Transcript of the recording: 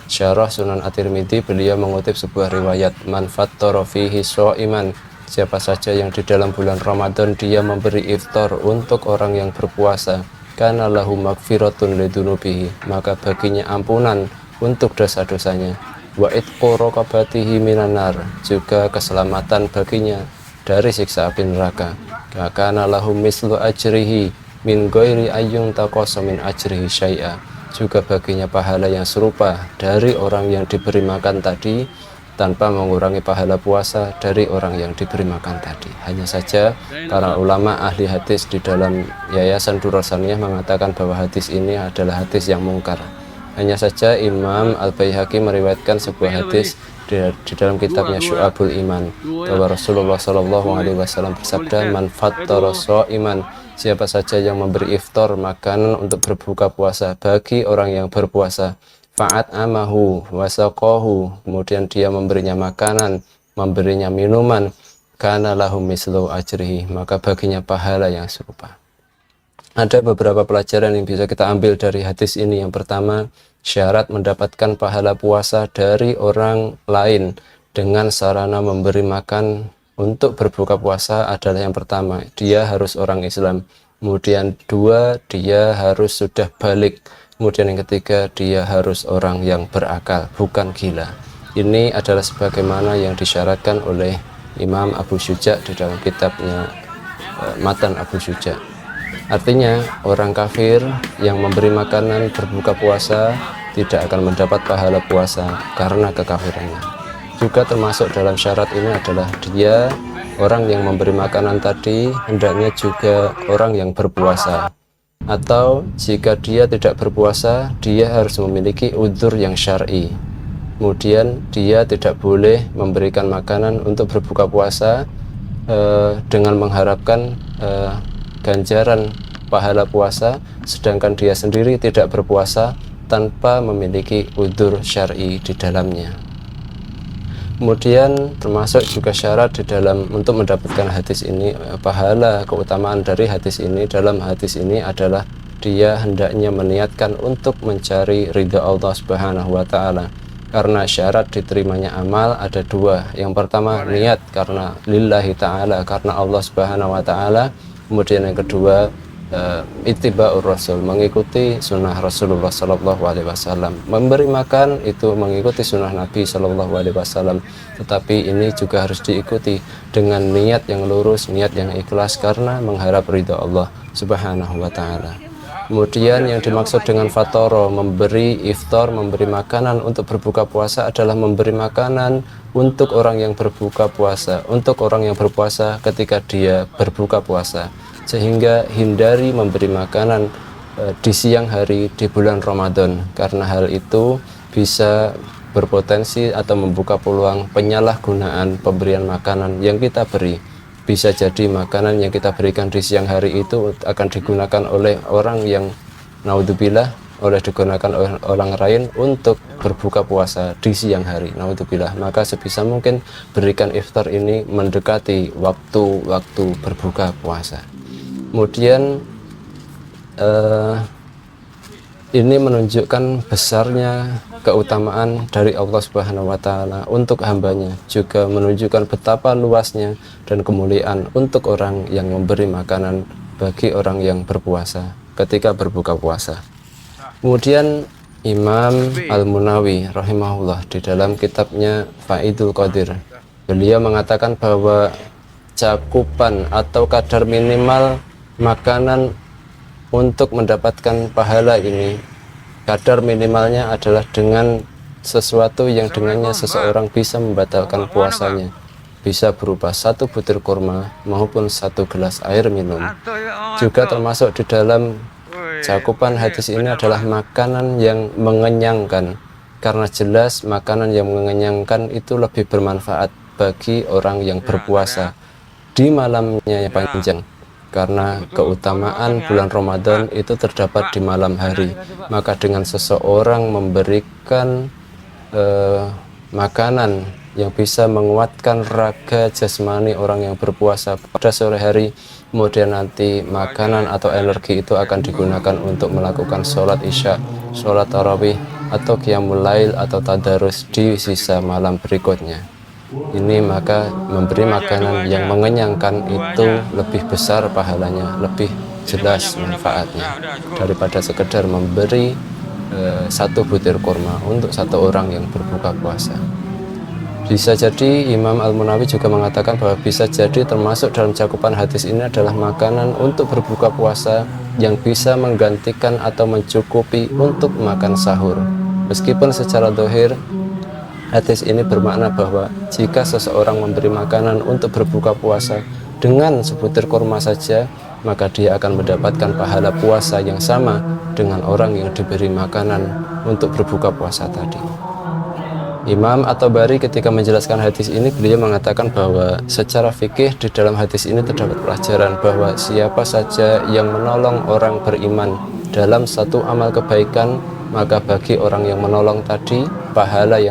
Syarah Sunan At-Tirmidzi, beliau mengutip sebuah riwayat, man fattara fihi sha'iman, siapa saja yang di dalam bulan Ramadan dia memberi iftar untuk orang yang berpuasa, kana lahu magfiratun lidunubihi, maka baginya ampunan untuk dosa-dosanya, wa itqu raqabatihi minan nar, juga keselamatan baginya dari siksa api neraka, kana lahu mislu ajrihi min ghairi ayyun taqasa min ajrihi syai'a, juga baginya pahala yang serupa dari orang yang diberi makan tadi tanpa mengurangi pahala puasa dari orang yang diberi makan tadi. Hanya saja para ulama ahli hadis di dalam Yayasan Durrahsaniyah mengatakan bahwa hadis ini adalah hadis yang mungkar. Hanya saja Imam Al-Baihaqi meriwayatkan sebuah hadis di dalam kitabnya Syu'abul Iman bahwa Rasulullah SAW bersabda, man fattara sha'iman, siapa saja yang memberi iftar makanan untuk berbuka puasa bagi orang yang berpuasa, fa'at amahu wasaqahu, kemudian dia memberinya makanan, memberinya minuman, kana lahum mislu ajrihi, maka baginya pahala yang serupa. Ada beberapa pelajaran yang bisa kita ambil dari hadis ini. Yang pertama, syarat mendapatkan pahala puasa dari orang lain dengan sarana memberi makan untuk berbuka puasa adalah yang pertama, dia harus orang Islam. Kemudian dua, dia harus sudah balik. Kemudian yang ketiga, dia harus orang yang berakal, bukan gila. Ini adalah sebagaimana yang disyaratkan oleh Imam Abu Syuja di dalam kitabnya Matan Abu Syuja. Artinya orang kafir yang memberi makanan berbuka puasa tidak akan mendapat pahala puasa karena kekafirannya. Juga termasuk dalam syarat ini adalah dia, orang yang memberi makanan tadi, hendaknya juga orang yang berpuasa. Atau jika dia tidak berpuasa, dia harus memiliki udzur yang syar'i. Kemudian dia tidak boleh memberikan makanan untuk berbuka puasa dengan mengharapkan ganjaran pahala puasa, sedangkan dia sendiri tidak berpuasa tanpa memiliki udzur syar'i di dalamnya. Kemudian termasuk juga syarat di dalam untuk mendapatkan hadis ini, pahala keutamaan dari hadis ini, dalam hadis ini adalah dia hendaknya meniatkan untuk mencari ridha Allah Subhanahu wa taala. Karena syarat diterimanya amal ada dua. Yang pertama niat karena lillahi ta'ala, karena Allah Subhanahu wa ta'ala. Kemudian yang kedua ittiba'ur rasul, mengikuti sunnah Rasulullah sallallahu alaihi wasallam. Memberi makan itu mengikuti sunnah Nabi sallallahu alaihi wasallam, tetapi ini juga harus diikuti dengan niat yang lurus, niat yang ikhlas karena mengharap ridha Allah Subhanahu wa taala. Kemudian yang dimaksud dengan fatoro, memberi iftar, memberi makanan untuk berbuka puasa adalah memberi makanan untuk orang yang berbuka puasa, untuk orang yang berpuasa ketika dia berbuka puasa, sehingga hindari memberi makanan di siang hari di bulan Ramadan, karena hal itu bisa berpotensi atau membuka peluang penyalahgunaan pemberian makanan yang kita beri. Bisa jadi makanan yang kita berikan di siang hari itu akan digunakan oleh orang yang naudzubillah, digunakan oleh orang lain untuk berbuka puasa di siang hari, naudzubillah. Maka sebisa mungkin berikan iftar ini mendekati waktu berbuka puasa. Kemudian ini menunjukkan besarnya keutamaan dari Allah Subhanahu wa taala untuk hambanya, juga menunjukkan betapa luasnya dan kemuliaan untuk orang yang memberi makanan bagi orang yang berpuasa ketika berbuka puasa. Kemudian Imam Al-Munawi rahimahullah di dalam kitabnya Faidul Qadir, beliau mengatakan bahwa cakupan atau kadar minimal makanan untuk mendapatkan pahala ini, kadar minimalnya adalah dengan sesuatu yang dengannya seseorang bisa membatalkan puasanya. Bisa berupa 1 butir kurma maupun 1 gelas air minum. Juga termasuk di dalam cakupan hadis ini adalah makanan yang mengenyangkan, karena jelas makanan yang mengenyangkan itu lebih bermanfaat bagi orang yang berpuasa di malamnya yang panjang. Karena keutamaan bulan Ramadan itu terdapat di malam hari, maka dengan seseorang memberikan makanan yang bisa menguatkan raga jasmani orang yang berpuasa pada sore hari, kemudian nanti makanan atau energi itu akan digunakan untuk melakukan sholat isya, sholat tarawih, atau qiyamul lail atau tadarus di sisa malam berikutnya. Ini maka memberi makanan yang mengenyangkan itu lebih besar pahalanya, lebih jelas manfaatnya daripada sekedar memberi satu butir kurma untuk satu orang yang berbuka puasa. Bisa jadi Imam Al-Munawi juga mengatakan bahwa bisa jadi termasuk dalam cakupan hadis ini adalah makanan untuk berbuka puasa yang bisa menggantikan atau mencukupi untuk makan sahur. Meskipun secara zahir hadis ini bermakna bahwa jika seseorang memberi makanan untuk berbuka puasa dengan sebutir kurma saja, maka dia akan mendapatkan pahala puasa yang sama dengan orang yang diberi makanan untuk berbuka puasa tadi. Imam At-Tabari ketika menjelaskan hadis ini, beliau mengatakan bahwa secara fikih di dalam hadis ini terdapat pelajaran bahwa siapa saja yang menolong orang beriman dalam satu amal kebaikan, maka bagi orang yang menolong tadi pahala yang